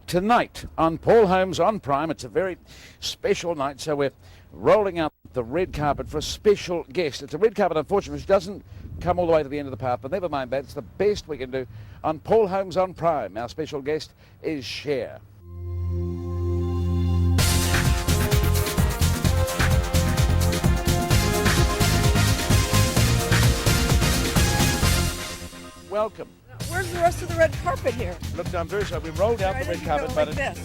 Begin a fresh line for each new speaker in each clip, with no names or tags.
tonight on Paul Holmes on Prime. It's a very special night, so we're rolling out the red carpet for a special guest. It's a red carpet, unfortunately, which doesn't come all the way to the end of the path, but never mind that. It's the best we can do on Paul Holmes on Prime. Our special guest is Cher. Welcome.
Where's the rest of the red carpet here?
Look, I'm very sorry. We rolled out the red carpet, but yes,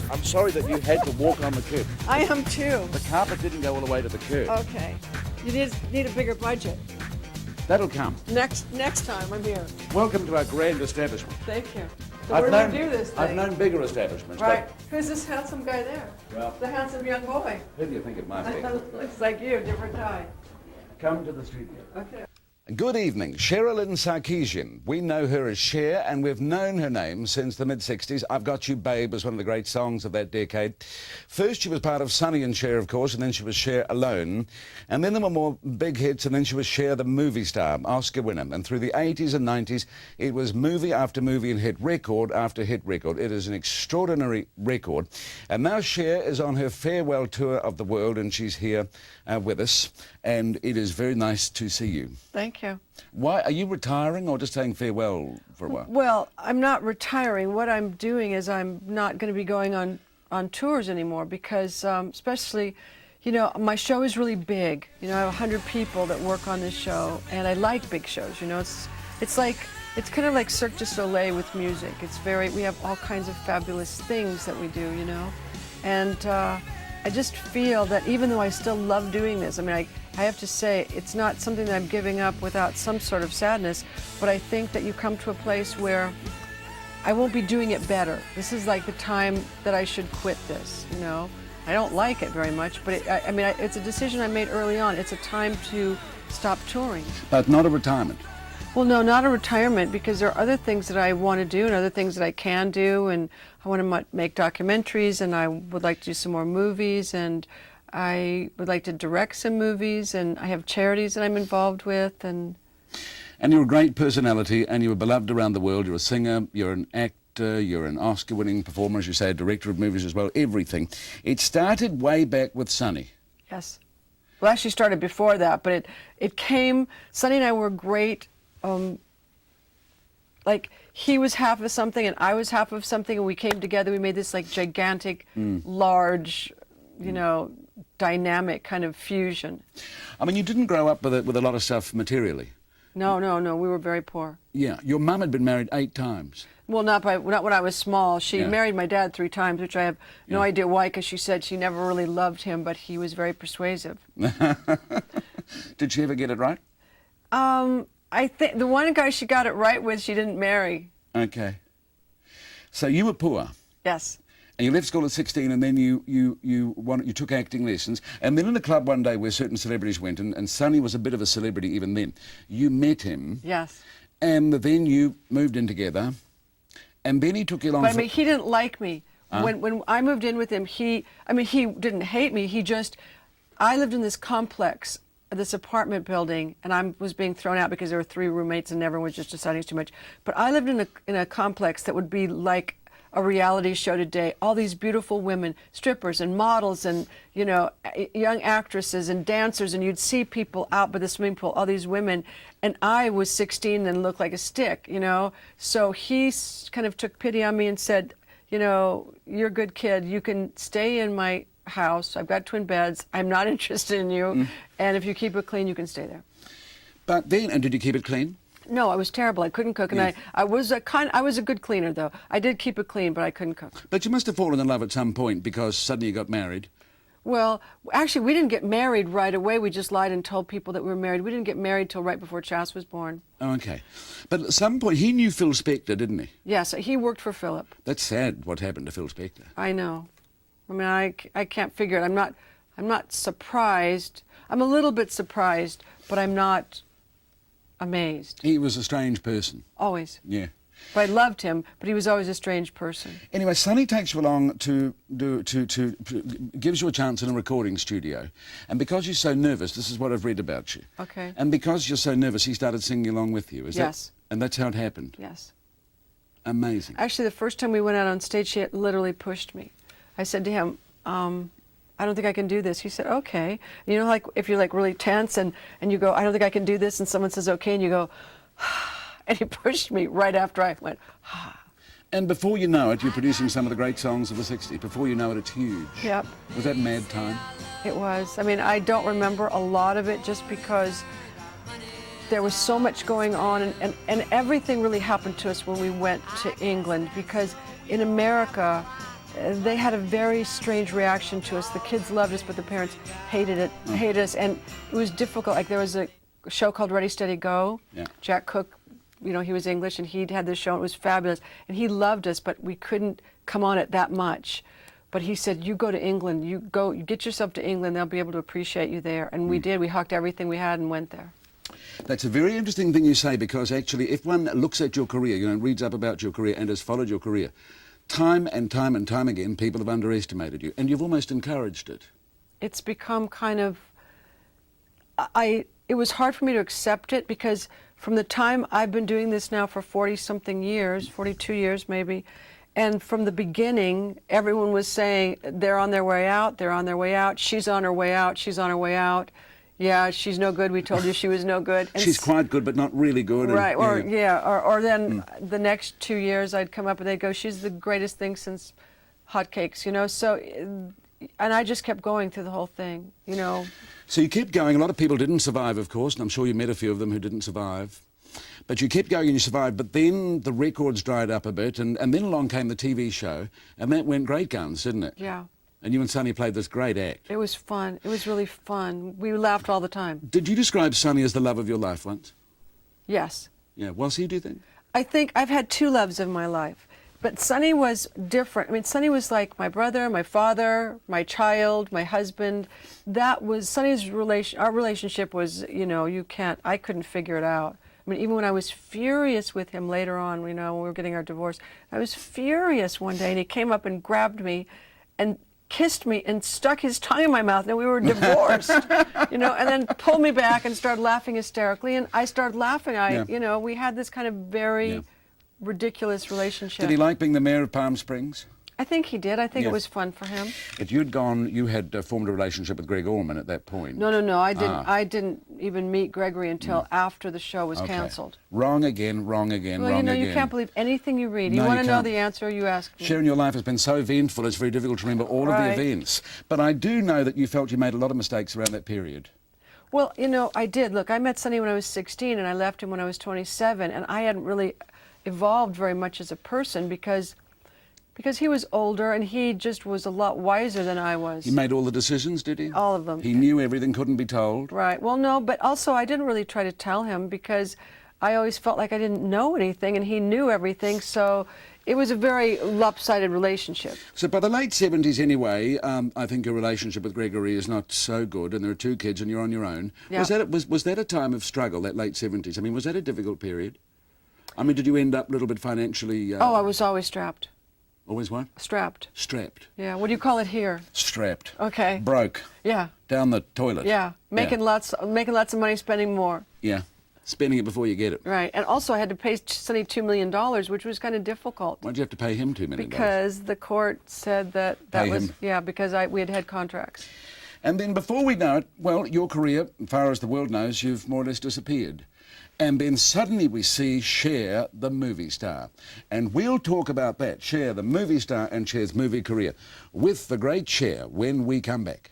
I'm sorry that you had to walk on the curb.
I am too.
The carpet didn't go all the way to the curb.
Okay. You need a bigger budget.
That'll come.
Next time I'm here.
Welcome to our grand establishment.
Thank you. So where do we do this thing?
I've known bigger establishments.
Right. Who's this handsome guy there?
Well,
the handsome young boy.
Who do you think it might be?
Looks like you, different tie.
Come to the studio.
Okay.
Good evening, Sherilyn Sarkeesian. We know her as Cher, and we've known her name since the mid-60s. I've Got You, Babe was one of the great songs of that decade. First, she was part of Sonny and Cher, of course, and then she was Cher alone. And then there were more big hits, and then she was Cher, the movie star, Oscar winner. And through the 80s and 90s, it was movie after movie and hit record after hit record. It is an extraordinary record. And now Cher is on her farewell tour of the world, and she's here with us. And it is very nice to see you.
Thank you.
Why are you retiring or just saying farewell for a while?
Well, I'm not retiring. What I'm doing is I'm not going to be going on tours anymore because, especially, you know, my show is really big. You know, I have 100 people that work on this show, and I like big shows. You know, it's kind of like Cirque du Soleil with music. We have all kinds of fabulous things that we do. You know, and I just feel that even though I still love doing this, I mean, I have to say, it's not something that I'm giving up without some sort of sadness, but I think that you come to a place where I won't be doing it better. This is like the time that I should quit this, you know? I don't like it very much, but it's a decision I made early on. It's a time to stop touring.
But not a retirement?
Well, no, not a retirement, because there are other things that I want to do and other things that I can do, and I want to make documentaries, and I would like to do some more movies, and I would like to direct some movies, and I have charities that I'm involved with. And
you're a great personality, and you were beloved around the world. You're a singer, you're an actor, you're an Oscar-winning performer, as you say, a director of movies as well, everything. It started way back with Sonny.
Yes. Well, actually started before that, but it came, Sonny and I were great. Like, he was half of something and I was half of something, and we came together. We made this like gigantic, large, you know, dynamic kind of fusion.
I mean, you didn't grow up with a lot of stuff materially.
No, we were very poor.
Yeah, your mum had been married 8 times.
Well, not when I was small. She married my dad 3 times, which I have no idea why, because she said she never really loved him, but he was very persuasive.
Did she ever get it right?
I think the one guy she got it right with, she didn't marry.
Okay. So you were poor.
Yes.
And you left school at 16, and then you took acting lessons. And then in a club one day where certain celebrities went, and Sonny was a bit of a celebrity even then, you met him.
Yes.
And then you moved in together, and then he took you along.
But I mean, he didn't like me. When I moved in with him, he didn't hate me. I lived in this complex, this apartment building, and I was being thrown out because there were 3 roommates and everyone was just deciding too much. But I lived in a complex that would be like a reality show today. All these beautiful women, strippers and models, and, you know, young actresses and dancers, and you'd see people out by the swimming pool, all these women, and I was 16 and looked like a stick, you know. So he kind of took pity on me and said, you know, you're a good kid, you can stay in my house, I've got twin beds, I'm not interested in you, and if you keep it clean, you can stay there.
But then, and did you keep it clean?
No, I was terrible. I couldn't cook, and I was a good cleaner, though. I did keep it clean, but I couldn't cook.
But you must have fallen in love at some point, because suddenly you got married.
Well, actually, we didn't get married right away. We just lied and told people that we were married. We didn't get married till right before Chas was born.
Oh, okay. But at some point, he knew Phil Spector, didn't he?
Yes, he worked for Philip.
That's sad, what happened to Phil Spector.
I know. I mean, I can't figure it. I'm not surprised. I'm a little bit surprised, but I'm not amazed.
He was a strange person.
Always.
Yeah.
But I loved him, but he was always a strange person.
Anyway, Sonny takes you along gives you a chance in a recording studio. And because you're so nervous, this is what I've read about you.
Okay.
And because you're so nervous, he started singing along with you. Is
yes.
And that's how it happened?
Yes.
Amazing.
Actually, the first time we went out on stage, she literally pushed me. I said to him, I don't think I can do this. He said, okay. You know, like if you're like really tense and you go, I don't think I can do this, and someone says, okay, and you go, and he pushed me right after I went,
And before you know it, you're producing some of the great songs of the 60s. Before you know it, it's huge.
Yep.
Was that mad time?
It was. I mean, I don't remember a lot of it just because there was so much going on, and everything really happened to us when we went to England, because in America, they had a very strange reaction to us. The kids loved us, but the parents hated us, and it was difficult. Like there was a show called Ready, Steady, Go.
Yeah.
Jack Cook, you know, he was English, and he'd had this show, and it was fabulous, and he loved us, but we couldn't come on it that much. But he said, you go to England, you get yourself to England, they'll be able to appreciate you there. And we did. We hucked everything we had and went there.
That's a very interesting thing you say, because actually if one looks at your career, you know, reads up about your career and has followed your career, time and time and time again, people have underestimated you, and you've almost encouraged it.
It's become kind of, it was hard for me to accept it, because from the time I've been doing this now for 40-something years, 42 years maybe, and from the beginning, everyone was saying, they're on their way out, they're on their way out, she's on her way out, she's on her way out. Yeah, she's no good, we told you she was no good. And
she's quite good, but not really good.
Right,
and,
or then the next 2 years I'd come up and they'd go, she's the greatest thing since hotcakes, you know, so, and I just kept going through the whole thing, you know.
So you kept going. A lot of people didn't survive, of course, and I'm sure you met a few of them who didn't survive. But you kept going and you survived, but then the records dried up a bit, and then along came the TV show, and that went great guns, didn't it?
Yeah.
And you and Sonny played this great act.
It was fun. It was really fun. We laughed all the time.
Did you describe Sonny as the love of your life once?
Yes.
Yeah, was he, do you think?
I think I've had two loves of my life, but Sonny was different. I mean, Sonny was like my brother, my father, my child, my husband. That was Sonny's relation. Our relationship was, you know, I couldn't figure it out. I mean, even when I was furious with him later on, you know, when we were getting our divorce, I was furious one day, and he came up and grabbed me and kissed me and stuck his tongue in my mouth. Now we were divorced, you know, and then pulled me back and started laughing hysterically, and I started laughing. You know, we had this kind of very ridiculous relationship.
Did he like being the mayor of Palm Springs?
I think he did. I think it was fun for him.
But you had formed a relationship with Greg Orman at that point.
No, I didn't. I didn't even meet Gregory until after the show was canceled.
Wrong again, wrong again,
well,
wrong
you know,
again.
You can't believe anything you read.
No,
You want
you
to know
can't.
the answer, you ask me.
Cher, your life has been so eventful, it's very difficult to remember all of the events. But I do know that you felt you made a lot of mistakes around that period.
Well, you know, I did. Look, I met Sonny when I was 16, and I left him when I was 27, and I hadn't really evolved very much as a person because he was older, and he just was a lot wiser than I was.
He made all the decisions, did he?
All of them.
He knew everything, couldn't be told.
Right. Well, no, but also I didn't really try to tell him, because I always felt like I didn't know anything, and he knew everything, so it was a very lopsided relationship.
So by the late 70s anyway, I think your relationship with Gregory is not so good, and there are two kids and you're on your own.
Yeah.
Was that a time of struggle, that late 70s? I mean, was that a difficult period? I mean, did you end up a little bit financially...
Oh, I was always strapped.
Always what?
Strapped.
Strapped.
Yeah. What do you call it here?
Strapped.
Okay.
Broke.
Yeah.
Down the toilet.
Yeah. Making lots of money, spending more.
Yeah. Spending it before you get it.
Right. And also I had to pay Sonny $2 million, which was kind of difficult.
Why'd you have to pay him $2 million?
Because the court said that
Pay
was...
him.
Yeah, because we had contracts.
And then before we know it, well, your career, as far as the world knows, you've more or less disappeared. And then suddenly we see Cher, the movie star. And we'll talk about that, Cher, the movie star, and Cher's movie career, with the great Cher when we come back.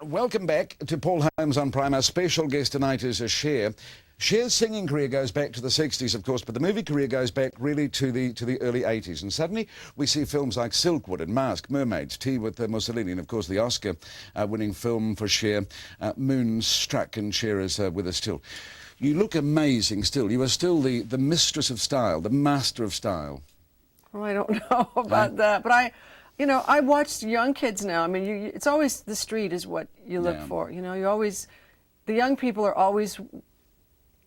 Welcome back to Paul Holmes on Prime. Our special guest tonight is Cher. Cher's singing career goes back to the 60s, of course, but the movie career goes back really to the early 80s. And suddenly we see films like Silkwood and Mask, Mermaids, Tea with Mussolini, and of course the Oscar-winning film for Cher, Moonstruck, and Cher is with us still. You look amazing still. You are still the mistress of style, the master of style.
Well, I don't know about that, but you know, I watch young kids now. I mean, it's always the street is what you look for. You know, the young people are always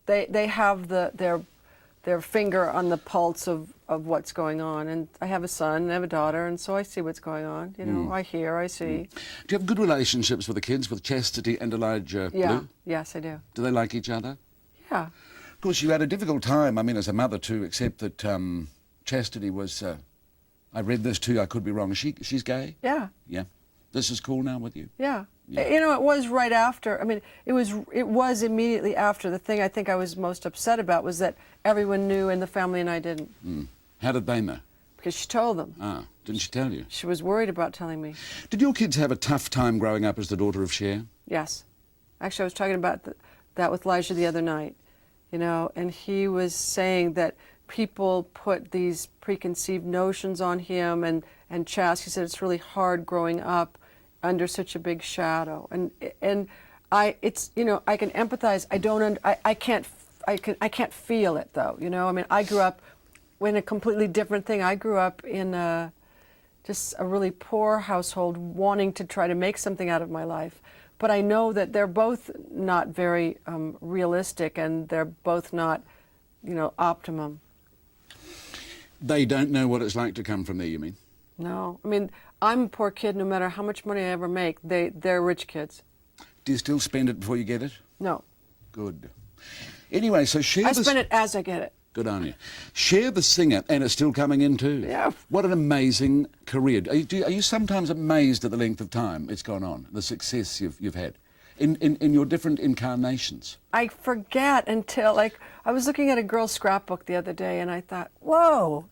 They have their finger on the pulse of what's going on. And I have a son, and I have a daughter, and so I see what's going on. You know, I hear, I see.
Do you have good relationships with the kids, with Chastity and Elijah
Yeah.
Blue?
Yes, I do.
Do they like each other?
Yeah.
Of course, you had a difficult time, I mean, as a mother, to accept that Chastity was, I read this too, I could be wrong. She's gay?
Yeah.
Yeah. This is cool now with you?
Yeah.
Yeah.
You know, it was right after. I mean, it was immediately after. The thing I think I was most upset about was that everyone knew in the family and I didn't.
How did they know?
Because she told them.
Ah, didn't she tell you?
She was worried about telling me.
Did your kids have a tough time growing up as the daughter of Cher?
Yes. Actually, I was talking about that with Elijah the other night, you know, and he was saying that people put these preconceived notions on him and Chas. He said it's really hard growing up under such a big shadow, and it's, you know, I can empathize. I can't feel it though, you know. I mean, I grew up in a completely different thing. I grew up in just a really poor household, wanting to try to make something out of my life. But I know that they're both not very realistic, and they're both not, you know, optimum.
They don't know what it's like to come from there, you mean?
No, I mean, I'm a poor kid. No matter how much money I ever make, they're rich kids.
Do you still spend it before you get it?
No.
Good. Anyway, so Cher...
I spend it as I get it.
Good on you. Cher the singer, and it's still coming in too.
Yeah.
What an amazing career. Are you sometimes amazed at the length of time it's gone on, the success you've had in your different incarnations? I
forget until, like, I was looking at a girl's scrapbook the other day and I thought, whoa,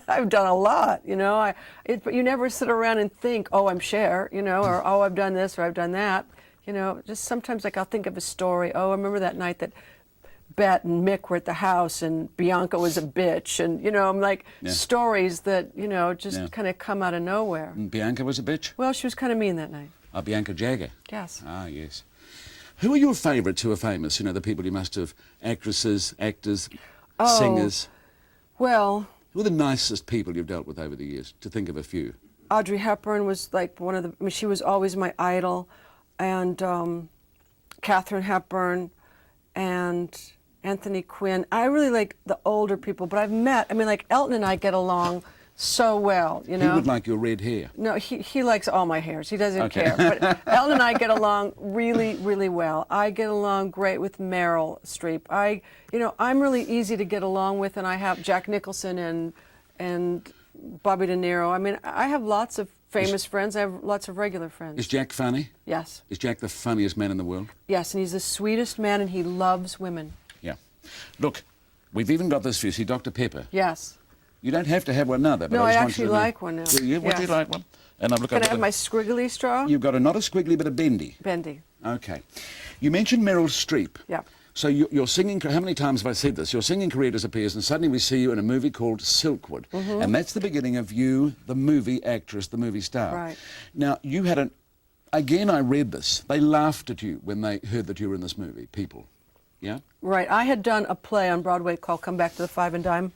I've done a lot, you know. But you never sit around and think, oh, I'm Cher, you know, or oh, I've done this or I've done that. You know, just sometimes, like, I'll think of a story. Oh, I remember that night that Bet and Mick were at the house and Bianca was a bitch, and, you know, I'm like, stories that, you know, just kind of come out of nowhere.
And Bianca was a bitch?
Well, she was kind of mean that night.
Bianca Jagger?
Yes.
Ah, yes. Who are your favourites who are famous? You know, the people you must have, actresses, actors, singers.
Well...
Who are the nicest people you've dealt with over the years, to think of a few?
Audrey Hepburn was like one of the, I mean, she was always my idol, and Katharine Hepburn, and Anthony Quinn. I really like the older people, but I've met, I mean, like Elton and I get along so well, you know.
He would like your red hair.
No, he likes all my hairs. He doesn't care. But Elton and I get along really, really well. I get along great with Meryl Streep. You know, I'm really easy to get along with, and I have Jack Nicholson and Bobby De Niro. I mean, I have lots of famous friends. I have lots of regular friends.
Is Jack funny?
Yes.
Is Jack the funniest man in the world?
Yes, and he's the sweetest man, and he loves women.
Yeah. Look, we've even got this for you. See, Dr. Pepper.
Yes.
You don't have to have one now, though. But
no,
I
I actually like one now.
Do you? Would you like one? And I've looked
Can I have my squiggly straw?
You've got not a squiggly, but a bendy.
Bendy.
Okay. You mentioned Meryl Streep.
Yeah.
So your singing, how many times have I said this? Your singing career disappears, and suddenly we see you in a movie called Silkwood. And that's the beginning of you, the movie actress, the movie star.
Right.
Now, you had again, I read this. They laughed at you when they heard that you were in this movie, people. Yeah? Right.
I had done a play on Broadway called Come Back to the Five and Dime,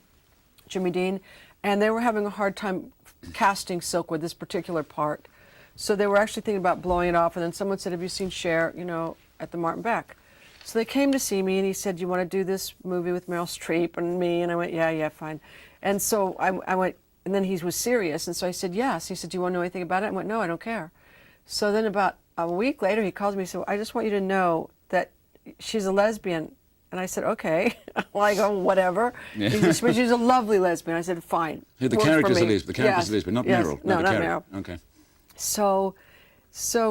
Jimmy Dean, and they were having a hard time casting Silkwood, this particular part. So they were actually thinking about blowing it off, and then someone said, have you seen Cher, you know, at the Martin Beck? So they came to see me, and he said, you want to do this movie with Meryl Streep and me? And I went, yeah, fine. And so I went, and then he was serious, and so I said, yes. He said, do you want to know anything about it? I went, no, I don't care. So then about a week later, he calls me and said, I just want you to know that she's a lesbian. And I said, okay. Well, I go, whatever.
Yeah.
She's a lovely lesbian. I said, fine.
Who the character's a lesbian? The character's a lesbian, not Meryl.
No, not Meryl.
Okay.
So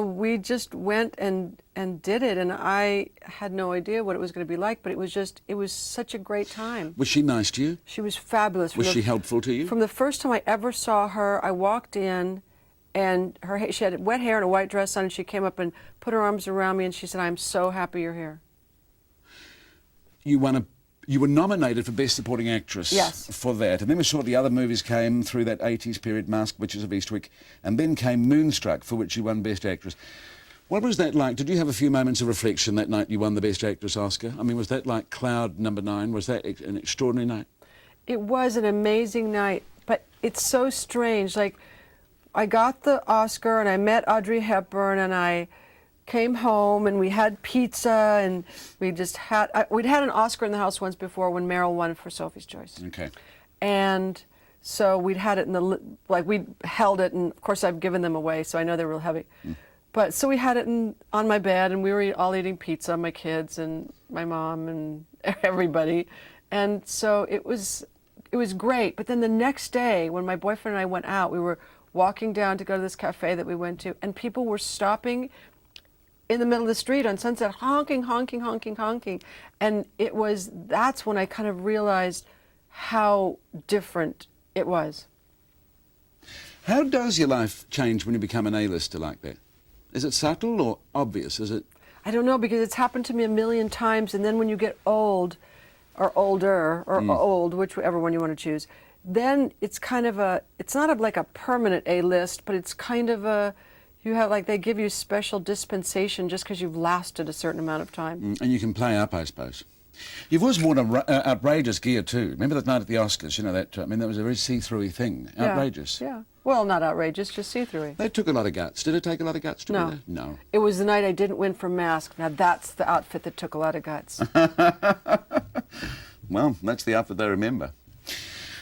we just went and did it, and I had no idea what it was going to be like, but it was such a great time.
Was she nice to you?
She was fabulous.
Was she helpful to you?
From the first time I ever saw her, I walked in, and she had wet hair and a white dress on, and she came up and put her arms around me, and she said, I'm so happy you're here.
You were nominated for Best Supporting Actress for that. And then we saw the other movies came through that 80s period, Masked Witches of Eastwick, and then came Moonstruck, for which you won Best Actress. What was that like? Did you have a few moments of reflection that night you won the Best Actress Oscar? I mean, was that like cloud number 9? Was that an extraordinary night?
It was an amazing night, but it's so strange. Like, I got the Oscar, and I met Audrey Hepburn, and I came home and we had pizza and we just had, we'd had an Oscar in the house once before when Meryl won for Sophie's Choice.
Okay.
And so we'd had it in the, like we held it, and of course I've given them away, so I know they're real heavy. But so we had it on my bed, and we were all eating pizza, my kids and my mom and everybody. And so it was great. But then the next day, when my boyfriend and I went out, we were walking down to go to this cafe that we went to, and people were stopping in the middle of the street on Sunset, honking, honking, honking, honking. And that's when I kind of realized how different it was.
How does your life change when you become an A-lister like that? Is it subtle or obvious? Is it?
I don't know, because it's happened to me a million times, and then when you get old, or older, or old, whichever one you want to choose, then it's kind of it's not like a permanent A-list, but it's kind of they give you special dispensation just because you've lasted a certain amount of time.
And you can play up, I suppose. You've always worn outrageous gear too. Remember that night at the Oscars? You know that. I mean, that was a very see-through thing. Outrageous.
Yeah. Well, not outrageous, just see-through.
That took a lot of guts. Did it take a lot of guts to
No.
be there? No.
It was the night I didn't win for Mask. Now that's the outfit that took a lot of guts.
Well, that's the outfit they remember.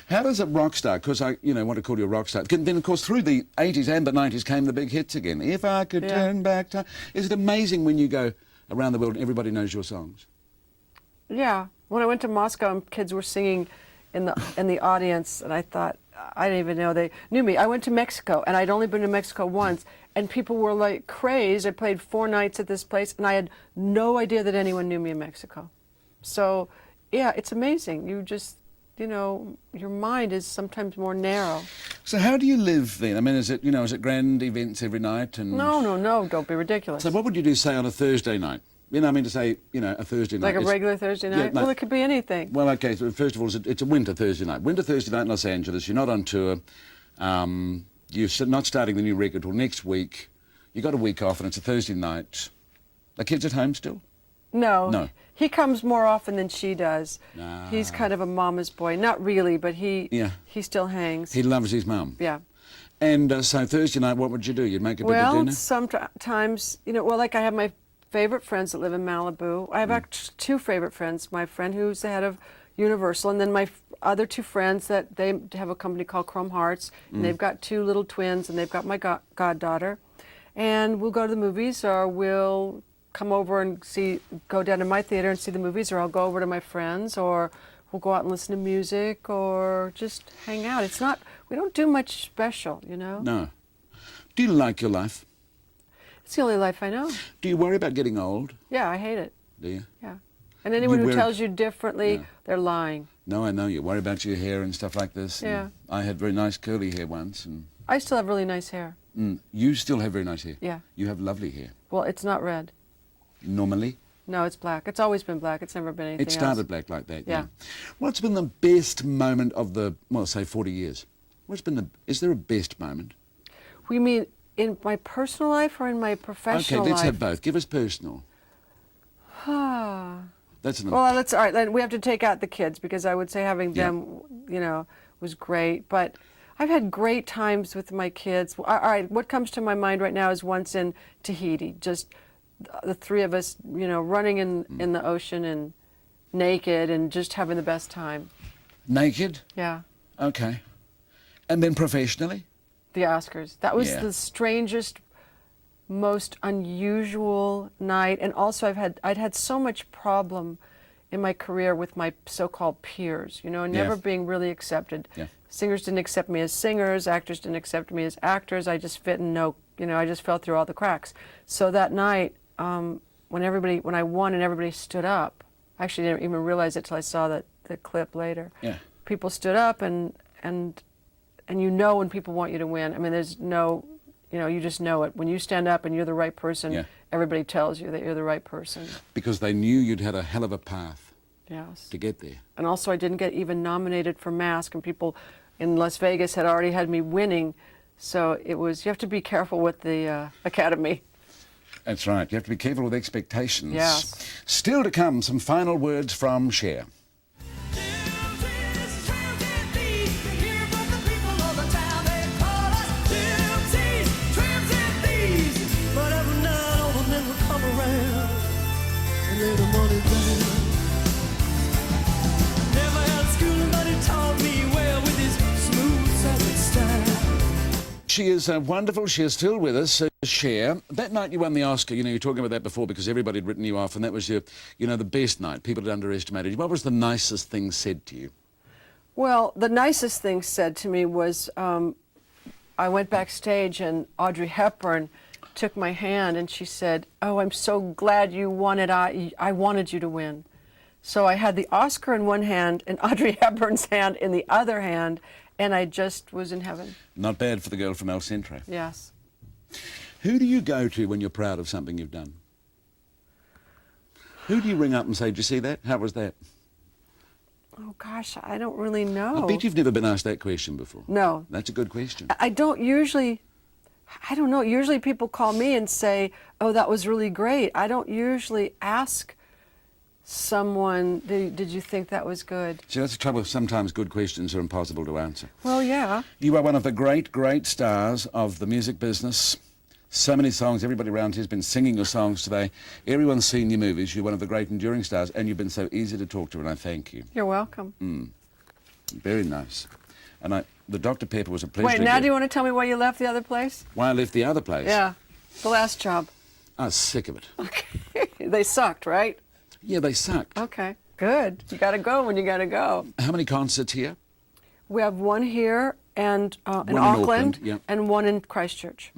How does a rock star, because I want to call you a rock star, then of course through the 80s and the 90s came the big hits again. If I could turn back time. Is it amazing when you go around the world and everybody knows your songs?
Yeah. When I went to Moscow and kids were singing in the audience, and I thought, I didn't even know they knew me. I went to Mexico, and I'd only been to Mexico once, and people were like crazed. I played 4 nights at this place, and I had no idea that anyone knew me in Mexico. So, yeah, it's amazing. You just, your mind is sometimes more narrow.
So how do you live then? I mean, is it grand events every night? And
No, don't be ridiculous.
So what would you do, say, on a Thursday night? I mean to say, a Thursday night.
Like a regular Thursday night?
Yeah,
Well, it could be anything.
Well, okay, so first of all, it's a winter Thursday night. Winter Thursday night in Los Angeles. You're not on tour. You're not starting the new record till next week. You got a week off, and it's a Thursday night. Are kids at home still?
No. He comes more often than she does.
Ah.
He's kind of a mama's boy. Not really, but he still hangs.
He loves his mum.
Yeah.
And so Thursday night, what would you do? You'd make a bit of dinner?
Well, sometimes, like I have my favorite friends that live in Malibu. I have actually 2 favorite friends. My friend who's the head of Universal, and then my other 2 friends that they have a company called Chrome Hearts, and they've got 2 little twins, and they've got my goddaughter. And we'll go to the movies, or we'll come over and go down to my theater and see the movies, or I'll go over to my friends, or we'll go out and listen to music, or just hang out. We don't do much special,
No. Do you like your life?
It's the only life I know.
Do you worry about getting old?
Yeah, I hate it.
Do you?
Yeah. And anyone who tells you differently, they're lying.
No, I know. You worry about your hair and stuff like this.
Yeah.
I had very nice curly hair once. And
I still have really nice hair.
You still have very nice hair?
Yeah.
You have lovely hair.
Well, it's not red.
Normally?
No, it's black. It's always been black. It's never been anything else.
It started black like that,
Yeah.
What's been the best moment of say 40 years? Is there a best moment?
We mean in my personal life or in my professional life?
Okay, let's have both. Give us personal. That's enough.
Well, all right. Then we have to take out the kids, because I would say having them, was great. But I've had great times with my kids. All right, what comes to my mind right now is once in Tahiti, just the 3 of us, running in the ocean and naked and just having the best time.
Naked?
Yeah.
Okay. And then professionally?
The Oscars. That was the strangest, most unusual night. And also I'd had so much problem in my career with my so-called peers, never being really accepted. Yeah. Singers didn't accept me as singers, actors didn't accept me as actors. I just I just fell through all the cracks. So that night, when I won and everybody stood up, I actually didn't even realize it till I saw the clip later. Yeah. People stood up and when people want you to win. I mean, there's no, you just know it. When you stand up and you're the right person, everybody tells you that you're the right person. Because they knew you'd had a hell of a path to get there. And also I didn't get even nominated for Mask, and people in Las Vegas had already had me winning. So you have to be careful with the Academy. That's right. You have to be careful with expectations. Yes. Still to come, some final words from Cher.
She is wonderful. She is still with us, Cher. That night you won the Oscar, you know, you were talking about that before because everybody had written you off, and that was your, you know, the best night. People had underestimated you. What was the nicest thing said to you?
Well, the nicest thing said to me was I went backstage and Audrey Hepburn took my hand and she said, "Oh, I'm so glad you won it. I wanted you to win." So I had the Oscar in one hand and Audrey Hepburn's hand in the other hand, and I just was in heaven.
Not bad for the girl from El Centro.
Yes.
Who do you go to when you're proud of something you've done? Who do you ring up and say, "Did you see that? How was that?"
Oh, gosh, I don't really know.
I bet you've never been asked that question before.
No.
That's a good question.
I don't usually, I don't know, usually people call me and say, "Oh, that was really great." I don't usually ask someone, did you think that was good?
See, that's the trouble. Sometimes good questions are impossible to answer.
Well, yeah.
You are one of the great, great stars of the music business. So many songs. Everybody around here has been singing your songs today. Everyone's seen your movies. You're one of the great enduring stars, and you've been so easy to talk to, and I thank you.
You're welcome.
Very nice. And the Dr. Pepper was a pleasure.
Wait, now do you want to tell me why you left the other place?
Why I left the other place?
Yeah, the last job.
I was sick of it.
Okay. They sucked, right?
Yeah, they sucked.
Okay, good. You got to go when you got to go.
How many concerts here?
We have one here and in
in
Auckland,
Auckland, yeah.
and one in Christchurch.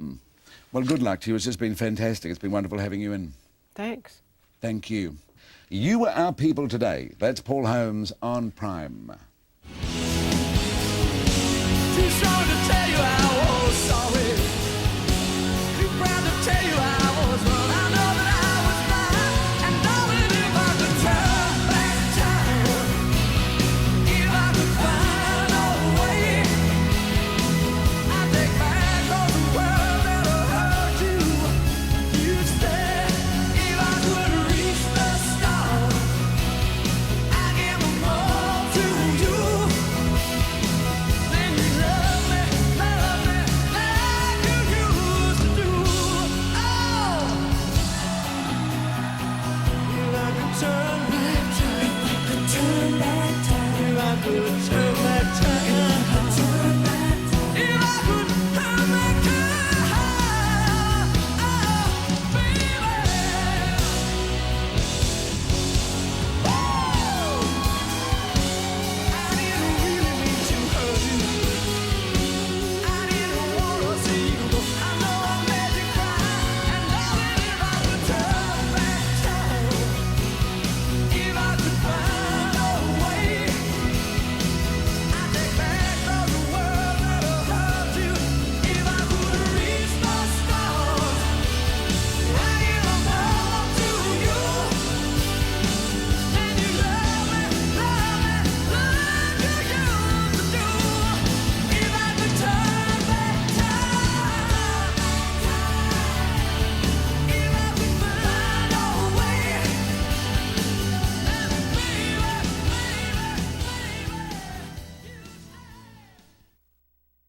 Well, good luck to you. It's just been fantastic. It's been wonderful having you in.
Thanks.
Thank you. You were our people today. That's Paul Holmes on Prime.
Too strong to tell you how